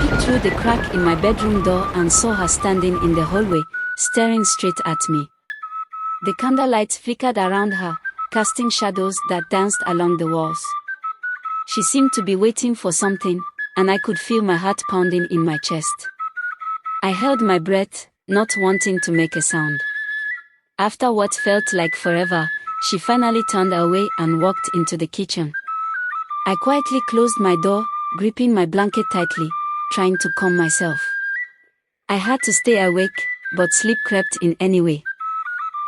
peeked through the crack in my bedroom door and saw her standing in the hallway, staring straight at me. The candlelight flickered around her, casting shadows that danced along the walls. She seemed to be waiting for something, and I could feel my heart pounding in my chest. I held my breath, not wanting to make a sound. After what felt like forever, she finally turned away and walked into the kitchen. I quietly closed my door, gripping my blanket tightly, trying to calm myself. I had to stay awake, but sleep crept in anyway.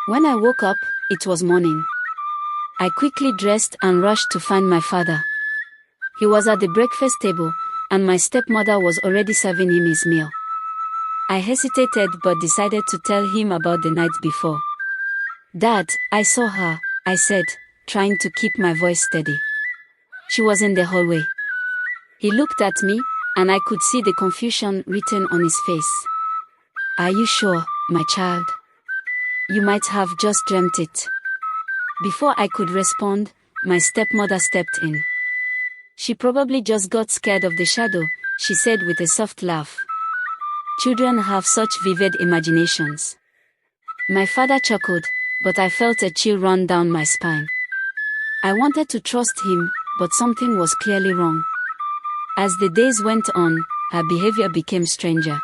When I woke up, it was morning. I quickly dressed and rushed to find my father. He was at the breakfast table, and my stepmother was already serving him his meal. I hesitated but decided to tell him about the night before. "Dad, I saw her," I said, trying to keep my voice steady. "She was in the hallway." He looked at me, and I could see the confusion written on his face. "Are you sure, my child? You might have just dreamt it." Before I could respond, my stepmother stepped in. "She probably just got scared of the shadow," she said with a soft laugh. "Children have such vivid imaginations." My father chuckled, but I felt a chill run down my spine. I wanted to trust him, but something was clearly wrong. As the days went on, her behavior became stranger.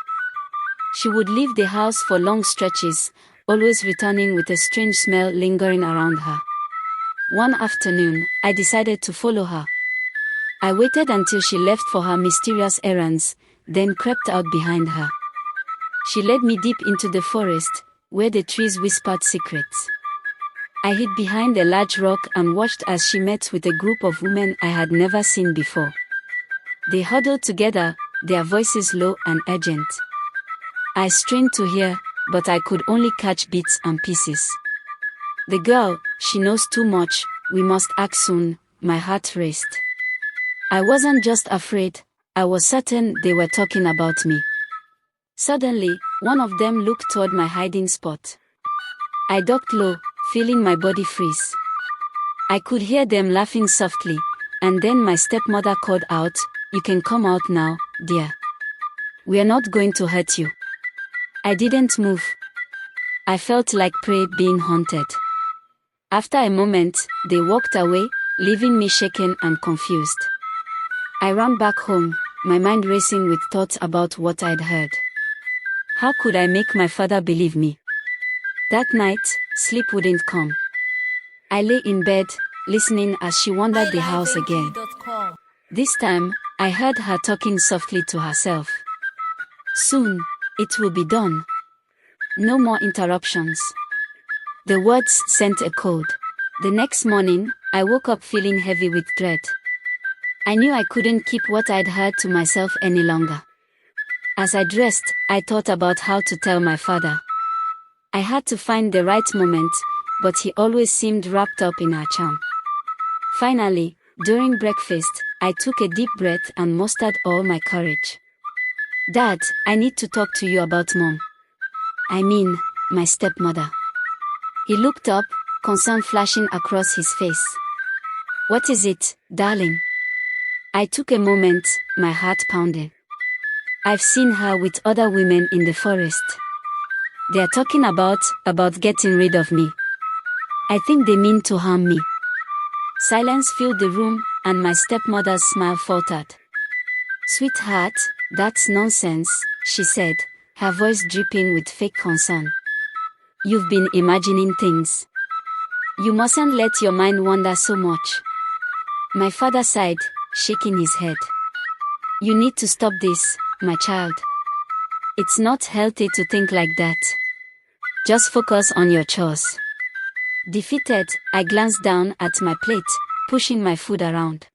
She would leave the house for long stretches, always returning with a strange smell lingering around her. One afternoon, I decided to follow her. I waited until she left for her mysterious errands, then crept out behind her. She led me deep into the forest, where the trees whispered secrets. I hid behind a large rock and watched as she met with a group of women I had never seen before. They huddled together, their voices low and urgent. I strained to hear, but I could only catch bits and pieces. "The girl, she knows too much, we must act soon," my heart raced. I wasn't just afraid, I was certain they were talking about me. Suddenly, one of them looked toward my hiding spot. I ducked low, feeling my body freeze. I could hear them laughing softly, and then my stepmother called out, "You can come out now, dear. We are not going to hurt you." I didn't move. I felt like prey being hunted. After a moment, they walked away, leaving me shaken and confused. I ran back home, my mind racing with thoughts about what I'd heard. How could I make my father believe me? That night, sleep wouldn't come. I lay in bed, listening as she wandered the house again. This time, I heard her talking softly to herself. "Soon, it will be done. No more interruptions." The words sent a cold. The next morning, I woke up feeling heavy with dread. I knew I couldn't keep what I'd heard to myself any longer. As I dressed, I thought about how to tell my father. I had to find the right moment, but he always seemed wrapped up in her charm. Finally, during breakfast, I took a deep breath and mustered all my courage. "Dad, I need to talk to you about Mom. I mean, my stepmother." He looked up, concern flashing across his face. "What is it, darling?" I took a moment, my heart pounding. "I've seen her with other women in the forest. They're talking about getting rid of me. I think they mean to harm me." Silence filled the room, and my stepmother's smile faltered. "Sweetheart, that's nonsense," she said, her voice dripping with fake concern. "You've been imagining things. You mustn't let your mind wander so much." My father sighed, shaking his head. "You need to stop this, my child. It's not healthy to think like that. Just focus on your chores." Defeated, I glanced down at my plate, pushing my food around.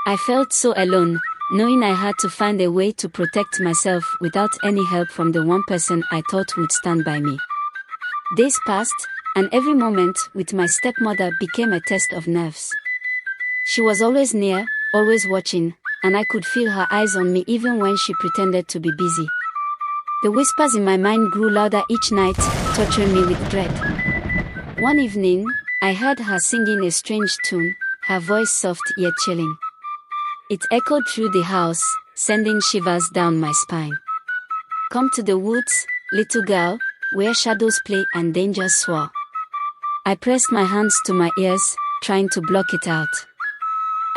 I felt so alone, knowing I had to find a way to protect myself without any help from the one person I thought would stand by me. Days passed, and every moment with my stepmother became a test of nerves. She was always near, always watching, and I could feel her eyes on me even when she pretended to be busy. The whispers in my mind grew louder each night, torturing me with dread. One evening, I heard her singing a strange tune, her voice soft yet chilling. It echoed through the house, sending shivers down my spine. Come to the woods, little girl, where shadows play and dangers soar. I pressed my hands to my ears, trying to block it out.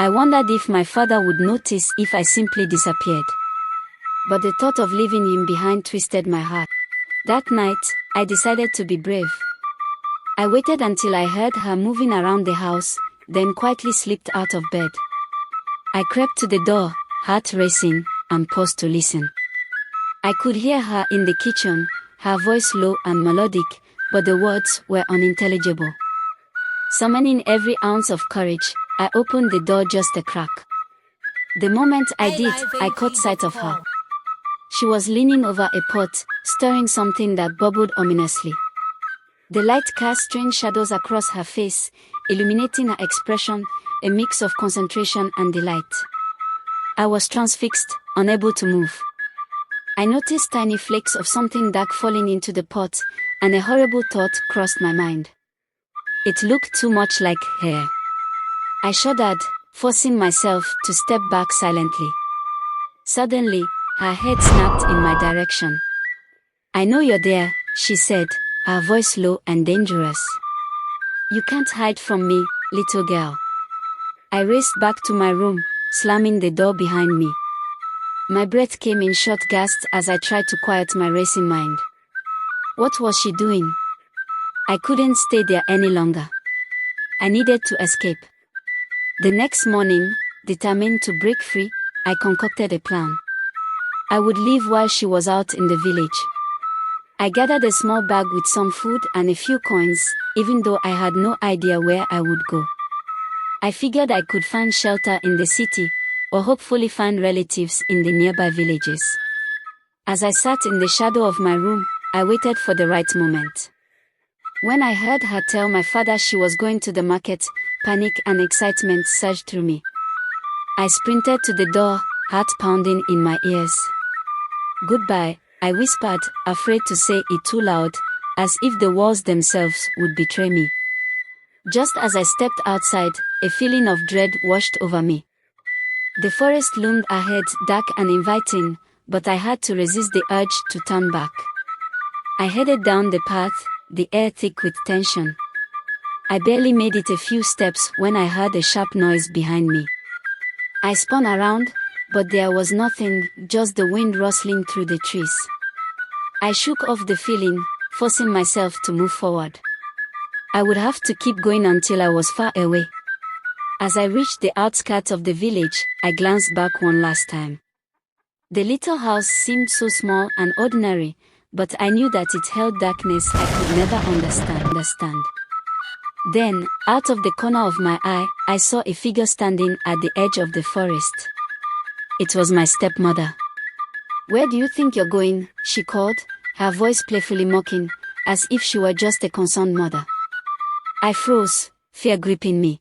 I wondered if my father would notice if I simply disappeared. But the thought of leaving him behind twisted my heart. That night, I decided to be brave. I waited until I heard her moving around the house, then quietly slipped out of bed. I crept to the door, heart racing, and paused to listen. I could hear her in the kitchen, her voice low and melodic, but the words were unintelligible. Summoning every ounce of courage, I opened the door just a crack. The moment I did, I caught sight of her. She was leaning over a pot, stirring something that bubbled ominously. The light cast strange shadows across her face, illuminating her expression, a mix of concentration and delight. I was transfixed, unable to move. I noticed tiny flakes of something dark falling into the pot, and a horrible thought crossed my mind. It looked too much like hair. I shuddered, forcing myself to step back silently. Suddenly, her head snapped in my direction. "I know you're there," she said, her voice low and dangerous. "You can't hide from me, little girl." I raced back to my room, slamming the door behind me. My breath came in short gasps as I tried to quiet my racing mind. What was she doing? I couldn't stay there any longer. I needed to escape. The next morning, determined to break free, I concocted a plan. I would leave while she was out in the village. I gathered a small bag with some food and a few coins, even though I had no idea where I would go. I figured I could find shelter in the city, or hopefully find relatives in the nearby villages. As I sat in the shadow of my room, I waited for the right moment. When I heard her tell my father she was going to the market, panic and excitement surged through me. I sprinted to the door, heart pounding in my ears. "Goodbye," I whispered, afraid to say it too loud, as if the walls themselves would betray me. Just as I stepped outside, a feeling of dread washed over me. The forest loomed ahead, dark and inviting, but I had to resist the urge to turn back. I headed down the path, the air thick with tension. I barely made it a few steps when I heard a sharp noise behind me. I spun around, but there was nothing, just the wind rustling through the trees. I shook off the feeling, forcing myself to move forward. I would have to keep going until I was far away. As I reached the outskirts of the village, I glanced back one last time. The little house seemed so small and ordinary, but I knew that it held darkness I could never understand. Then, out of the corner of my eye, I saw a figure standing at the edge of the forest. It was my stepmother. "Where do you think you're going?" she called, her voice playfully mocking, as if she were just a concerned mother. I froze, fear gripping me.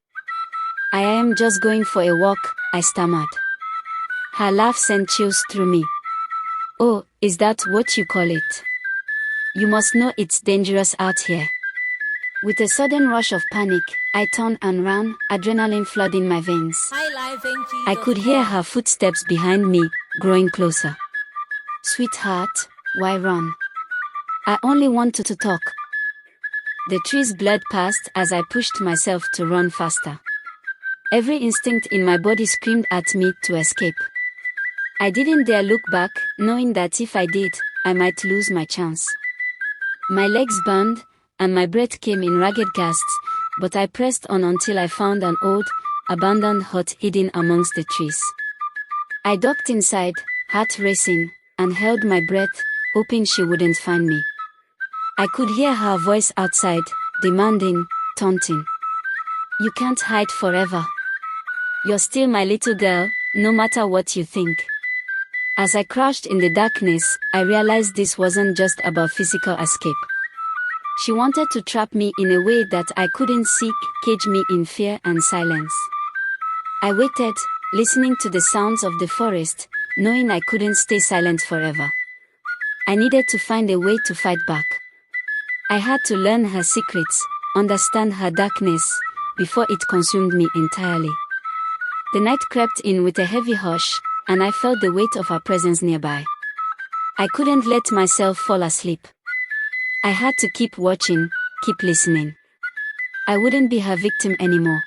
"I am just going for a walk," I stammered. Her laugh sent chills through me. "Oh, is that what you call it? You must know it's dangerous out here." With a sudden rush of panic, I turned and ran, adrenaline flooding my veins. I could hear her footsteps behind me, growing closer. "Sweetheart, why run? I only wanted to talk." The trees blurred past as I pushed myself to run faster. Every instinct in my body screamed at me to escape. I didn't dare look back, knowing that if I did, I might lose my chance. My legs burned, and my breath came in ragged gasps, but I pressed on until I found an old, abandoned hut hidden amongst the trees. I ducked inside, heart racing, and held my breath, hoping she wouldn't find me. I could hear her voice outside, demanding, taunting. "You can't hide forever. You're still my little girl, no matter what you think." As I crouched in the darkness, I realized this wasn't just about physical escape. She wanted to trap me in a way that I couldn't see, cage me in fear and silence. I waited, listening to the sounds of the forest, knowing I couldn't stay silent forever. I needed to find a way to fight back. I had to learn her secrets, understand her darkness, before it consumed me entirely. The night crept in with a heavy hush, and I felt the weight of her presence nearby. I couldn't let myself fall asleep. I had to keep watching, keep listening. I wouldn't be her victim anymore.